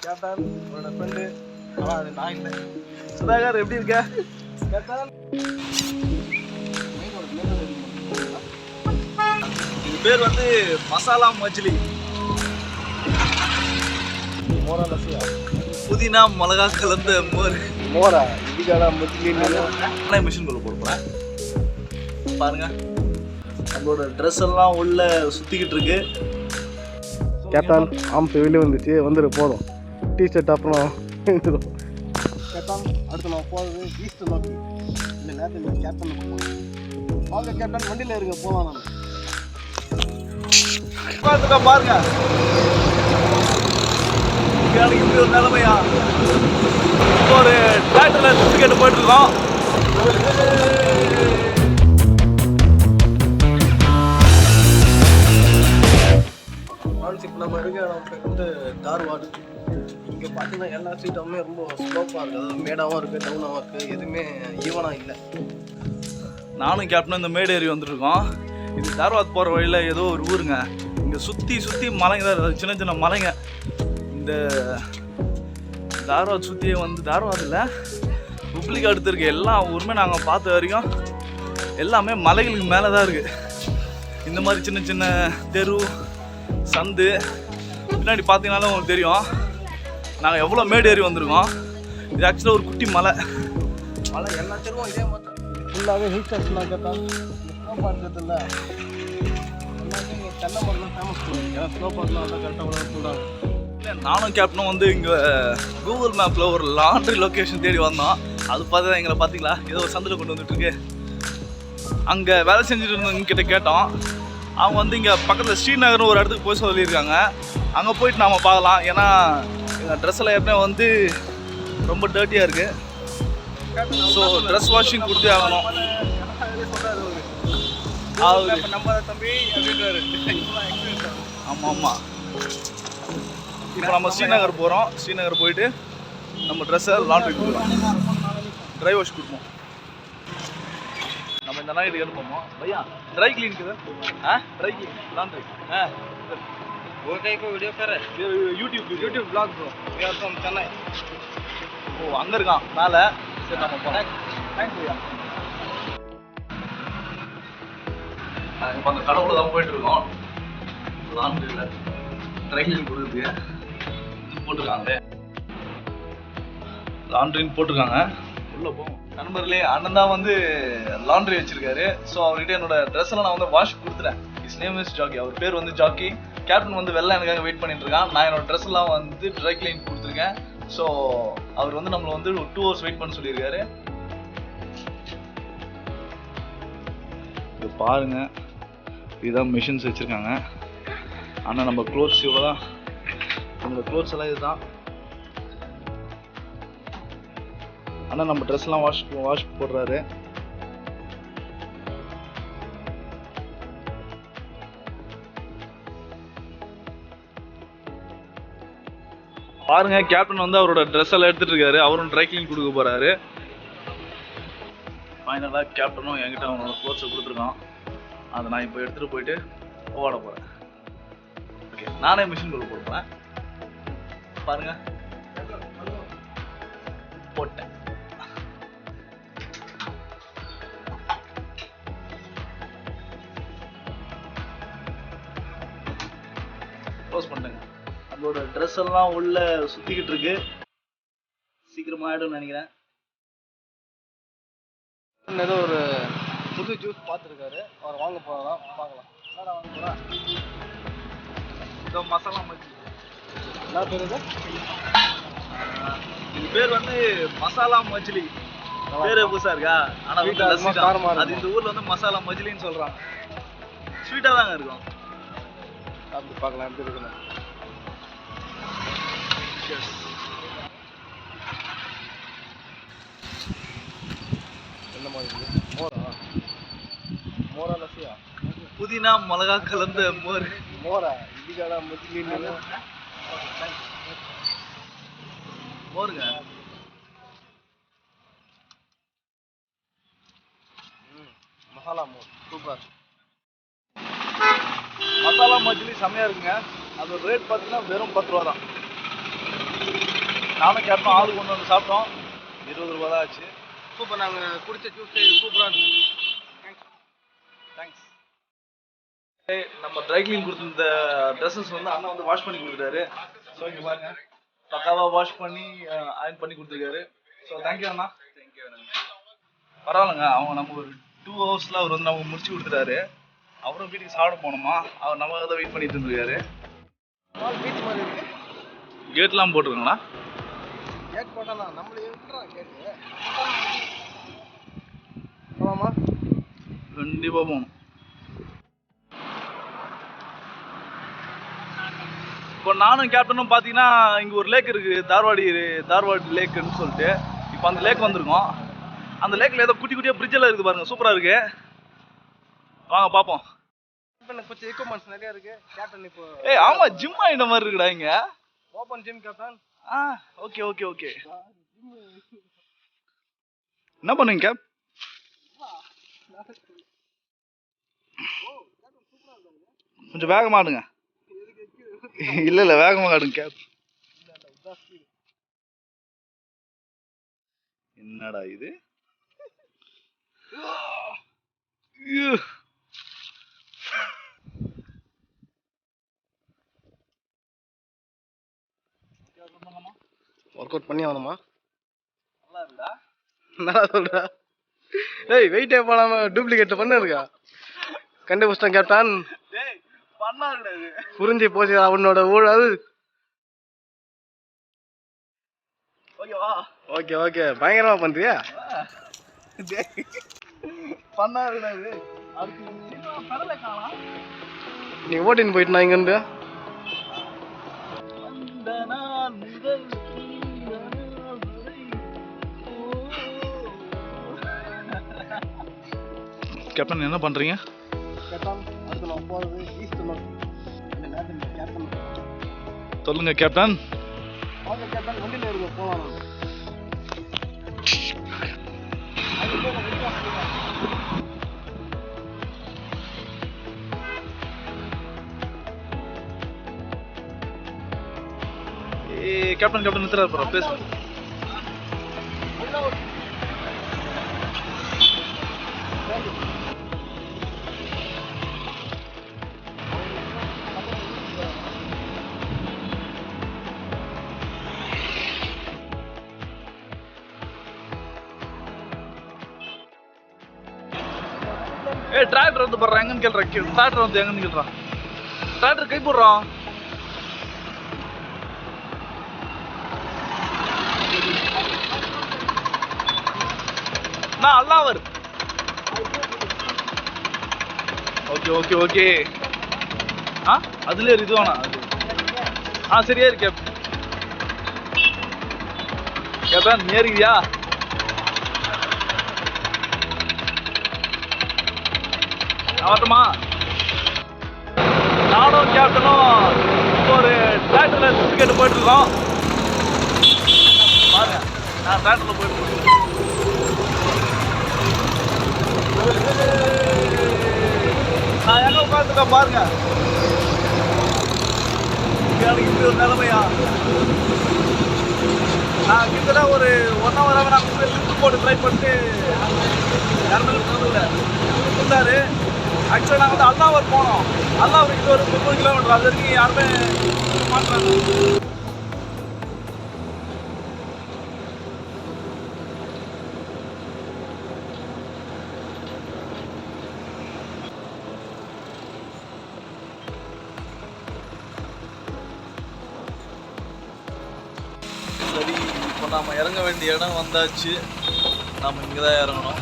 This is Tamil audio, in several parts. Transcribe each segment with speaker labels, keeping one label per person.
Speaker 1: கேப்டன் உன்னோட ஃப்ரெண்டு அது நான் இல்லை. சுதாகர் எப்படி இருக்க கேப்டன்? இது பேர் வந்து மசாலா மஜ்லி. மோரா லசியா, புதினா மிளகா கலந்த மோர். மோரா இதுக்கான மஜ்லி மிஷின் குள்ள போட போகிறேன். பாருங்க நம்மளோட ட்ரெஸ் எல்லாம் உள்ள சுற்றிக்கிட்டு இருக்கு.
Speaker 2: கேப்டன் ஆம்ஸ் வெளியே வந்துச்சு, வந்துடு போதும். டிஷர்ட் அப்புறம்
Speaker 1: கேப்டன் அடுத்து நான் போகிறது ஈஸ்ட் நோக்கி. இந்த நேரத்தில் கேப்டன் வாங்க கேப்டன், வண்டியில் இருங்க போகலாம். நம்ம பாருங்க இப்படி ஒரு நிலைமையா, ஒரு டிராக்டர்ல டிக்கெட் போயிட்டு இருக்கோம். இப்போ நம்ம இருக்க வந்து தார்வாடு. இங்கே பார்த்தீங்கன்னா எல்லா சீட்டுமே ரொம்ப ஸ்லோப்பாக இருக்குது, அதாவது மேடாகவும் இருக்குது, டவுனாகவும் இருக்குது, எதுவுமே ஈவனாக இல்லை. நானும் கேப்டனும் இந்த மேடு ஏறி வந்துருக்கோம். இது தார்வாத் போகிற வழியில் ஏதோ ஒரு ஊருங்க. இங்கே சுற்றி சுற்றி மலைங்க தான், சின்ன சின்ன மலைங்க. இந்த தார்வாத் சுற்றியே வந்து தார்வாத் இல்லை, புப்ளிக் அடுத்து இருக்க எல்லா ஊருமே நாங்கள் பார்த்த வரைக்கும் எல்லாமே மலைகளுக்கு மேலே தான் இருக்குது. இந்த மாதிரி சின்ன சின்ன தெரு சந்து பின்னாடி பார்த்தீங்கன்னாலும் உங்களுக்கு தெரியும் நாங்கள் எவ்வளோ மேடு ஏறி வந்திருக்கோம். இது ஆக்சுவலாக ஒரு குட்டி மலை. மலை எல்லா தெருவும் இதே மாதிரி ஃபுல்லாகவே ஹில் ஸ்டேஷனாக கேட்டால் ஸ்னோ பார்க்கிறது இல்லை. எல்லாமே இங்கே தென்னை மரம்லாம் ஃபேமஸ் பண்ணுவாங்க, ஏன்னா ஸ்னோ பார்க்லாம் வந்து கரெக்டாக சொல்கிறாங்க. இல்லை நானும் கேப்டனும் வந்து இங்கே கூகுள் மேப்பில் ஒரு லாண்ட்ரி லொக்கேஷன் தேடி வந்தோம். அது பார்த்து எங்களை பார்த்தீங்களா ஏதோ ஒரு சந்தில் கொண்டு வந்துட்டுருக்கு. அங்கே வேலை செஞ்சுட்டு இருந்தவங்க கிட்ட கேட்டோம். அவங்க வந்து இங்கே பக்கத்தில் ஸ்ரீநகர்னு ஒரு இடத்துக்கு போய் சொல்லியிருக்காங்க. அங்கே போயிட்டு நாம் பார்க்கலாம். ஏன்னா எங்கள் ட்ரெஸ்ஸில் எப்பவுமே வந்து ரொம்ப டர்ட்டியாக இருக்குது. ஸோ ட்ரெஸ் வாஷிங் கொடுத்தே ஆகணும். நம்ம தம்பி அப்படின்றாரு. ஆமாம் ஆமாம். இப்போ நம்ம ஸ்ரீநகர் போகிறோம். ஸ்ரீநகர் போயிட்டு நம்ம ட்ரெஸ்ஸை லாண்ட்ரி கொடுக்கலாம், ட்ரை வாஷ் கொடுப்போம். நம்ம இந்த நாளைக்கு எடுப்போமோ भैया ड्राई क्लीन किधर? हाँ ड्राई क्लीन लॉन्ड्री. हाँ वो टाइप का वीडियो कर रहे हैं YouTube blog bro. We are from Chennai. ஓ அங்கே இருக்கான் மேலே. சரி நம்ம போகிறேன். தேங்க்ஸ் भैया. இப்போ அந்த கடவுளை தான் போயிட்டு இருக்கோம். லாண்ட்ரியில் ட்ரை கிளீன் கொடுக்குறதுக்கு போட்டிருக்காங்க. லாண்ட்ரின்னு போட்டிருக்காங்க. உள்ளே போவோம். நண்பர்களே, அண்ணன் தான் வந்து லாண்ட்ரி வச்சிருக்காரு. ஸோ அவர்கிட்ட என்னோட ட்ரெஸ் எல்லாம் நான் வந்து வாஷ் கொடுத்துறேன். Is name is Jackie. அவர் பேர் வந்து ஜாக்கி. கேப்டன் வந்து வெளில எனக்காக வெயிட் பண்ணிட்டு இருக்கான். நான் என்னோட ட்ரெஸ் எல்லாம் வந்து ட்ரை கிளீன் கொடுத்துருக்கேன். ஸோ அவர் வந்து நம்மளை வந்து ஒரு 2 hours வெயிட் பண்ண சொல்லியிருக்காரு. இது பாருங்க, இதுதான் மிஷின்ஸ் வச்சிருக்காங்க. ஆனால் நம்ம க்ளோத்ஸ் இவ்வளோதான், நம்மளோட க்ளோத்ஸ் எல்லாம் இதுதான். ஆனால் நம்ம ட்ரெஸ்லாம் வாஷ் போடுறாரு. பாருங்க கேப்டன் வந்து அவரோட ட்ரெஸ் எல்லாம் எடுத்துட்டு இருக்காரு. அவரும் ட்ரை கிளீன் கொடுக்க போறாரு. ஃபைனலாக கேப்டனும் என்கிட்ட அவனோட க்ளோத்ஸை கொடுத்துருக்கான். அதை நான் இப்போ எடுத்துகிட்டு போயிட்டு ஓட போகிறேன். ஓகே, நானே மிஷின் குள்ள போடுறேன். பாருங்க போட்டேன். க்ளோஸ் பண்ணுங்க. நம்மளோட ட்ரெஸ் எல்லாம் உள்ள சுற்றிக்கிட்டு இருக்கு. சீக்கிரமா ஆகிடும்னு நினைக்கிறேன். ஏதோ ஒரு புது ஜூஸ் பார்த்துருக்காரு, அவர் வாங்க போகலாம், பார்க்கலாம். என்னடா வாங்க போகிறா? இதோ மசாலா மஜ்லி. என்ன பேர் இது? இது பேர் வந்து மசாலா மஜ்லி. பேரே புதுசாக இருக்கா? ஆனால் அது இந்த ஊரில் வந்து மசாலா மஜ்லின்னு சொல்கிறாங்க. ஸ்வீட்டாக தாங்க இருக்கும். அப்படி பார்க்கலாம் எப்படி இருக்குன்னு. என்ன மாதிரி மோரா லசியா, புதினா மிளகா கலந்த மோர். மோரா இதுக்கான மஜ்லி மோருங்க. மசாலா மோர் சூப்பர். மசாலா மஜ்லி செம்மையா இருக்குங்க. அதோட ரேட் பார்த்தீங்கன்னா வெறும் 10 ரூபா தான். நானும் கேப்டன் ஆளு கொண்டு வந்து சாப்பிட்டோம். 20 ரூபா தான் ஆச்சு.
Speaker 2: சூப்பர். நாங்கள் குடிச்ச ஜூஸ் சூப்பராக இருந்துச்சு.
Speaker 1: தேங்க்ஸ். நம்ம ட்ரை கிளீன் கொடுத்த ட்ரெஸ்ஸஸ் வந்து அண்ணா வந்து வாஷ் பண்ணி கொடுத்துட்டாரு. ஸோ இங்கே பாருங்க, பக்காவாக வாஷ் பண்ணி அயர்ன் பண்ணி கொடுத்துருக்காரு. ஸோ தேங்க்யூ அண்ணா. தேங்க்யூ. பரவாயில்லைங்க, அவங்க நம்ம ஒரு 2 ஹவர்ஸில் அவர் வந்து நமக்கு முடிச்சு கொடுத்துட்டாரு. அப்புறம் வீட்டுக்கு சாப்பிட போனோமா, அவர் நம்ம தான் வெயிட் பண்ணிட்டு இருந்திருக்காரு.
Speaker 2: பீச் மாதிரி இருக்கு.
Speaker 1: கேட்லாம் போட்டிருக்காங்களா?
Speaker 2: கேட் போட்டானா நம்மளே இருக்கிறோம். கேட்டு போலாமா?
Speaker 1: கண்டிப்பாக போகணும். இப்போ நானும் கேப்டனும் பார்த்தீங்கன்னா இங்கே ஒரு லேக் இருக்குது, தார்வாடி லேக்குன்னு சொல்லிட்டு. இப்போ அந்த லேக் வந்திருக்கோம். அந்த லேக்கில் ஏதோ குட்டி குட்டியாக பிரிட்ஜெல்லாம் இருக்குது பாருங்க, சூப்பராக இருக்கு. வாங்க பார்ப்போம்.
Speaker 2: கொஞ்சம் எக்யூப்மெண்ட்ஸ் நிறைய இருக்கு. கேப்டன் இப்போ
Speaker 1: ஆமாம், ஜிம் ஆகிட்ட மாதிரி இருக்குடா இங்கே.
Speaker 2: Open gym captain.
Speaker 1: Okay okay okay. என்ன பண்ணுங்க கேப்? கொஞ்சம் வேகமாக ஆடுங்க. இல்லை வேகமாக ஆடுங்க கேப். என்னடா இது?
Speaker 2: ஒர்க் அவுட் பண்ணி ஆகணுமா?
Speaker 1: நல்லா இருக்குடா.
Speaker 2: நல்லா சொல்றா. டேய் வெயிட்டே போடாம டூப்ளிகேட் பண்ண இருக்கா? கண்டுபிடிச்சிட்டேன் கேப்டன்.
Speaker 1: டேய் பண்ணா கிடையாது.
Speaker 2: புரிஞ்சு போச்சு அவனோட ஊழல்.
Speaker 1: ஓகேவா?
Speaker 2: ஓகே ஓகே, பயங்கரமா பண்றியா?
Speaker 1: பண்ணா கிடையாது. அடுத்து பரல காணோம்.
Speaker 2: நீ ஓட்டின்னு போயிட்டு நான் இங்கிருந்து
Speaker 1: கேப்டன் என்ன பண்றீங்க? சொல்லுங்க கேப்டன்.
Speaker 2: வண்டியில இருக்க போலாம்.
Speaker 1: கேப்டன் நிறுத்துறாரு ப்ரோ, பேசு. டிராக்டர் வந்து போடுறான், எங்கன்னு கேள்றான். டிராக்டர் வந்து எங்கன்னு கேள்றான். டிராக்டர் கை போடுறான். நான் அல்லாவர். Okay okay okay. அதுல இதுவானா? சரியா இருக்கு கேப்டன். ஏறியா? ஆகட்டுமா? நானும் கேப்டனும் ஒரு டிராக்டர்ல டிக்கெட் போயிட்டு இருக்கோம். பாருங்க, நான் டிராக்டர்ல போயிட்டு இருக்கேன். நான் எங்க உட்காந்துருக்கேன் பாருங்க. எனக்கு இப்படி ஒரு நிலைமையா? நான் கிட்டத்தட்ட ஒரு 1 ஹவராக நான் லிஃப்ட் போட்டு ட்ரை பண்ணிட்டு யாருமே இருந்தாரு. ஆக்சுவலாக நாங்கள் வந்து அல்லாவர் போனோம். அல்லாவருக்கு இது ஒரு 30 கிலோமீட்டர். அது வரைக்கும் யாருமே மாட்டுறாங்க. சரி, இப்போ நாம் இறங்க வேண்டிய இடம் வந்தாச்சு. நாம் இங்கே தான் இறங்கணும்.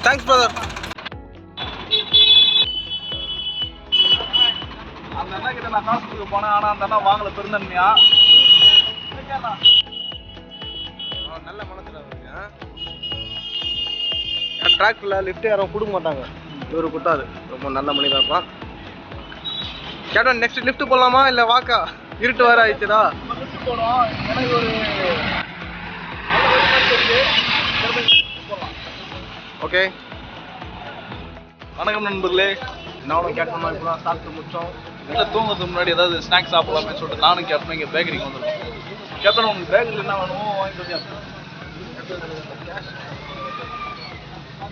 Speaker 2: Thanks brother.
Speaker 1: அந்த அண்ணா கிட்ட நான் காசு கொடுக்க போனேன், ஆனால் அந்த அண்ணா வாங்கலை பெருந்தன்மையா.
Speaker 2: நல்ல மனசுல டிராக்டர்ல லிஃப்ட் யாரும் கொடுக்க மாட்டாங்க. இவரு கொடுத்தாரு. ரொம்ப நல்ல மனிதா இருப்பான். கேப்டன் நெக்ஸ்ட் லிஃப்ட் போடலாமா இல்ல வாக்கா? இருட்டு வர ஆயிடுச்சுடா.
Speaker 1: ஓகே, வணக்கம் நண்பர்களே.
Speaker 2: நானும் கேட்டோம்னா இப்போ தான் சாப்பிட்டு முடிச்சோம்.
Speaker 1: இல்லை தூங்குறதுக்கு முன்னாடி ஏதாவது ஸ்நாக்ஸ் சாப்பிடலாம்னு சொல்லிட்டு நானும் கேப்டன் இங்கே பேக்கரிக்கு வந்துருக்கோம். கேப்டன் உங்களுக்கு பேக்கரியில் என்ன வேணுமோ வாங்கிட்டு வந்து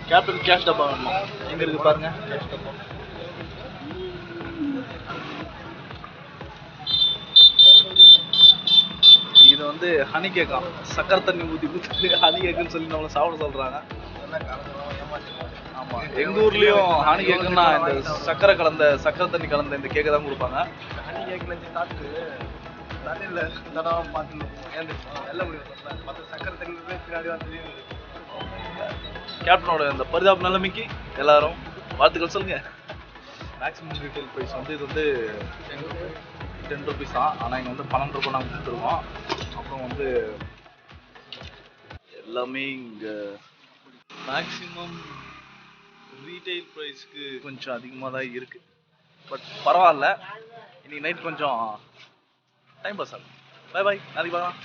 Speaker 1: கேப்டன் கேஷ் டப்பா வேணுமா? எங்கே இருக்குது பாருங்க கேஷ் டப்பா. இது வந்து ஹனி கேக்காம். சக்கரை தண்ணி ஊற்றி ஊற்றி ஹனி கேக்குன்னு சொல்லி நம்மளை சாப்பிட சொல்கிறாங்க. ஆமாம், எங்கள் ஊர்லேயும் ஹனி கேக்குன்னா இந்த சக்கரை தண்ணி கலந்த இந்த கேக்கை தான் கொடுப்பாங்க.
Speaker 2: ஹனி கேக்கில் சாப்பிட்டு தண்ணியில் தடவை பார்த்துணும் வெள்ள முடியும். மற்ற சக்கரை தண்ணி பின்னாடி வந்து
Speaker 1: கேப்டனோட இந்த பரிதாப நிலைமைக்கு எல்லாரும் வாழ்த்துக்கள் சொல்லுங்க. மேக்ஸிமம் ரீட்டைல் ப்ரைஸ் வந்து இது வந்து 10 ருபீஸ் தான். ஆனால் இங்கே வந்து 12 ரூபாய் நாங்கள் கொடுத்துருக்கோம். அப்புறம் வந்து எல்லாமே இங்கே மேக்ஸிமம் ரீட்டைல் ப்ரைஸ்க்கு கொஞ்சம் அதிகமாக தான் இருக்குது. பட் பரவாயில்ல, இன்னைக்கு நைட் கொஞ்சம் டைம் பாஸ் ஆகும். பை பாய், நாளைக்கு பார்க்கலாம்.